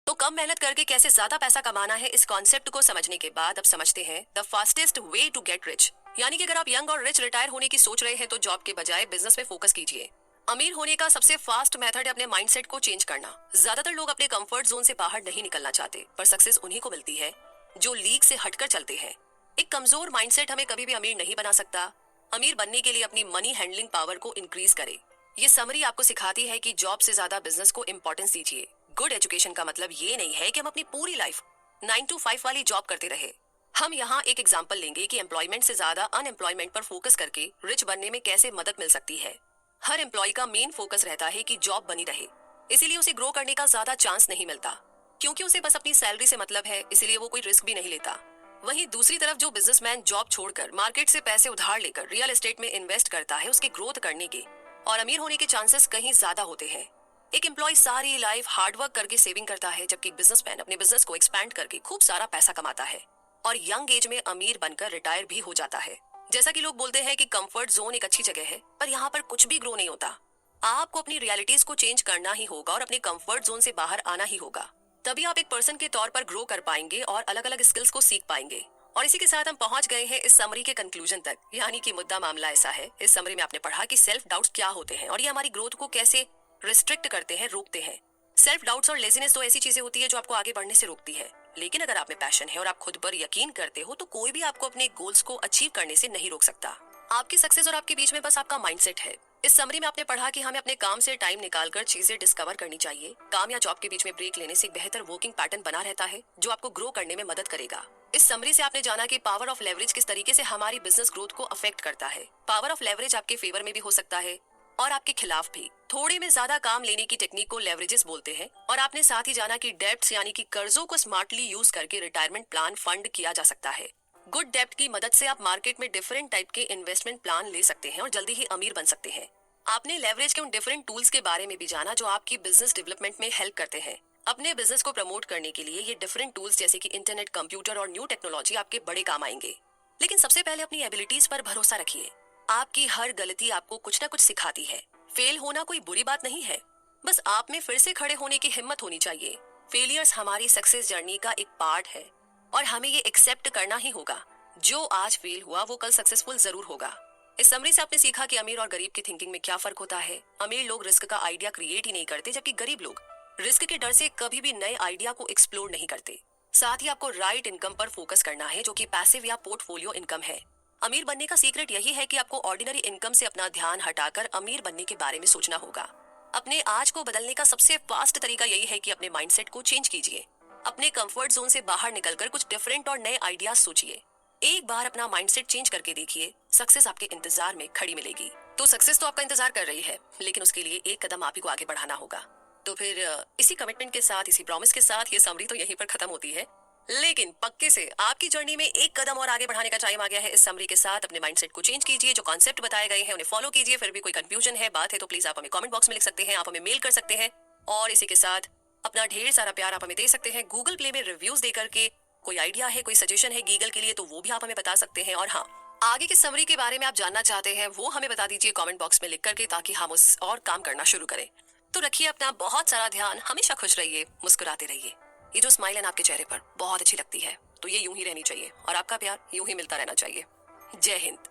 तो कम मेहनत करके कैसे ज्यादा पैसा कमाना है, इस कॉन्सेप्ट को समझने के बाद अब समझते हैं the fastest way to get rich. यानी कि अगर आप यंग और रिच रिटायर होने की सोच रहे हैं तो जॉब के बजाय बिजनेस में फोकस कीजिए। अमीर होने का सबसे फास्ट मेथड है अपने माइंडसेट को चेंज करना। ज्यादातर लोग अपने कंफर्ट जोन से बाहर नहीं निकलना चाहते, पर सक्सेस उन्हीं को मिलती है जो लीग से हटकर चलते हैं। एक कमजोर माइंडसेट हमें कभी भी अमीर नहीं बना सकता। अमीर बनने के लिए अपनी मनी हैंडलिंग पावर को इंक्रीज करें। ये समरी आपको सिखाती है कि जॉब से ज्यादा बिजनेस को इंपॉर्टेंस दीजिए। गुड एजुकेशन का मतलब ये नहीं है कि हम अपनी पूरी लाइफ 9 to 5 वाली जॉब करते रहे। हम यहाँ एक एग्जाम्पल लेंगे कि एम्प्लॉयमेंट से ज्यादा अनएम्प्लॉयमेंट पर फोकस करके रिच बनने में कैसे मदद मिल सकती है। हर एम्प्लॉय का मेन फोकस रहता है कि जॉब बनी रहे, इसीलिए उसे ग्रो करने का ज्यादा चांस नहीं मिलता, क्योंकि उसे बस अपनी सैलरी से मतलब है, इसीलिए वो कोई रिस्क भी नहीं लेता। वहीं दूसरी तरफ जो बिजनेसमैन जॉब छोड़कर मार्केट से पैसे उधार लेकर रियल एस्टेट में इन्वेस्ट करता है, उसके ग्रोथ करने के और अमीर होने के चांसेस कहीं ज्यादा होते हैं। एक एम्प्लॉय सारी लाइफ हार्डवर्क करके सेविंग करता है, जबकि बिजनेसमैन अपने बिजनेस को एक्सपैंड करके खूब सारा पैसा कमाता है और यंग एज में अमीर बनकर रिटायर भी हो जाता है। जैसा कि लोग बोलते हैं कि कंफर्ट जोन एक अच्छी जगह है, पर यहाँ पर कुछ भी ग्रो नहीं होता। आपको अपनी रियलिटीज को चेंज करना ही होगा और अपने कंफर्ट जोन से बाहर आना ही होगा। तभी आप एक पर्सन के तौर पर ग्रो कर पाएंगे और अलग अलग स्किल्स को सीख पाएंगे। और इसी के साथ हम पहुंच गए हैं इस समरी के कंक्लूजन तक। यानी कि मुद्दा मामला ऐसा है, इस समरी में आपने पढ़ा कि सेल्फ डाउट्स क्या होते हैं और ये हमारी ग्रोथ को कैसे रिस्ट्रिक्ट करते हैं, रोकते हैं। सेल्फ डाउट्स और लेजीनेस तो ऐसी चीजें होती है जो आपको आगे बढ़ने से रोकती है, लेकिन अगर आप में पैशन है और आप खुद पर यकीन करते हो तो कोई भी आपको अपने गोल्स को अचीव करने से नहीं रोक सकता। आपकी सक्सेस और आपके बीच में बस आपका माइंडसेट है। इस समरी में आपने पढ़ा कि हमें अपने काम से टाइम निकालकर चीजें डिस्कवर करनी चाहिए। काम या जॉब के बीच में ब्रेक लेने से एक बेहतर वर्किंग पैटर्न बना रहता है जो आपको ग्रो करने में मदद करेगा। इस समरी से आपने जाना कि पावर ऑफ लेवरेज किस तरीके से हमारी बिजनेस ग्रोथ को अफेक्ट करता है। पावर ऑफ लेवरेज आपके फेवर में भी हो सकता है और आपके खिलाफ भी। थोड़े में ज्यादा काम लेने की टेक्निक को लेवरेजेस बोलते हैं। और आपने साथ ही जाना कि डेब्ट्स यानी कि कर्जों को स्मार्टली यूज करके रिटायरमेंट प्लान फंड किया जा सकता है। गुड डेब्ट की मदद से आप मार्केट में डिफरेंट टाइप के इन्वेस्टमेंट प्लान ले सकते हैं और जल्दी ही अमीर बन सकते हैं। आपने लेवरेज के उन डिफरेंट टूल्स के बारे में भी जाना जो आपकी बिजनेस डेवलपमेंट में हेल्प करते हैं। अपने बिजनेस को प्रमोट करने के लिए ये डिफरेंट टूल्स जैसे कि इंटरनेट, कंप्यूटर और न्यू टेक्नोलॉजी आपके बड़े काम आएंगे। लेकिन सबसे पहले अपनी एबिलिटीज पर भरोसा रखिए। आपकी हर गलती आपको कुछ ना कुछ सिखाती है। फेल होना कोई बुरी बात नहीं है, बस आप में फिर से खड़े होने की हिम्मत होनी चाहिए। फेलियर्स हमारी सक्सेस जर्नी का एक पार्ट है और हमें ये एक्सेप्ट करना ही होगा। जो आज फेल हुआ वो कल सक्सेसफुल जरूर होगा। इस समरी से आपने सीखा कि अमीर और गरीब की थिंकिंग में क्या फर्क होता है। अमीर लोग रिस्क का आइडिया क्रिएट ही नहीं करते, जबकि गरीब लोग रिस्क के डर से कभी भी नए आइडिया को एक्सप्लोर नहीं करते। साथ ही आपको राइट इनकम पर फोकस करना है जो कि पैसिव या पोर्टफोलियो इनकम है। अमीर बनने का सीक्रेट यही है कि आपको ऑर्डिनरी इनकम से अपना ध्यान हटाकर अमीर बनने के बारे में सोचना होगा। अपने आज को बदलने का सबसे फास्ट तरीका यही है कि अपने माइंडसेट को चेंज कीजिए। अपने कंफर्ट जोन से बाहर निकलकर कुछ डिफरेंट और नए आइडियाज सोचिए। एक बार अपना माइंडसेट चेंज करके देखिए, सक्सेस आपके इंतजार में खड़ी मिलेगी। तो सक्सेस तो आपका इंतजार कर रही है, लेकिन उसके लिए एक कदम आप ही को आगे बढ़ाना होगा। तो फिर इसी कमिटमेंट के साथ, इसी प्रॉमिस के साथ ये समरी तो यहीं पर खत्म होती है, लेकिन पक्के से आपकी जर्नी में एक कदम और आगे बढ़ाने का टाइम आ गया है। इस समरी के साथ अपने माइंडसेट को चेंज कीजिए, जो कॉन्सेप्ट बताए गए हैं उन्हें फॉलो कीजिए। फिर भी कोई कंफ्यूजन है, बात है, तो प्लीज आप हमें कमेंट बॉक्स में लिख सकते हैं, आप हमें मेल कर सकते हैं और इसी के साथ अपना ढेर सारा प्यार आप हमें दे सकते हैं। गूगल प्ले में रिव्यूज देकर के कोई आइडिया है, कोई सजेशन है गीगल के लिए, तो वो भी आप हमें बता सकते हैं। और हाँ, आगे की समरी के बारे में आप जानना चाहते हैं वो हमें बता दीजिए कमेंट बॉक्स में लिख करके, ताकि हम उस और काम करना शुरू करें। तो रखिए अपना बहुत सारा ध्यान, हमेशा खुश रहिए, मुस्कुराते रहिए। ये जो स्माइल है ना आपके चेहरे पर बहुत अच्छी लगती है, तो ये यूं ही रहनी चाहिए और आपका प्यार यूं ही मिलता रहना चाहिए। जय हिंद।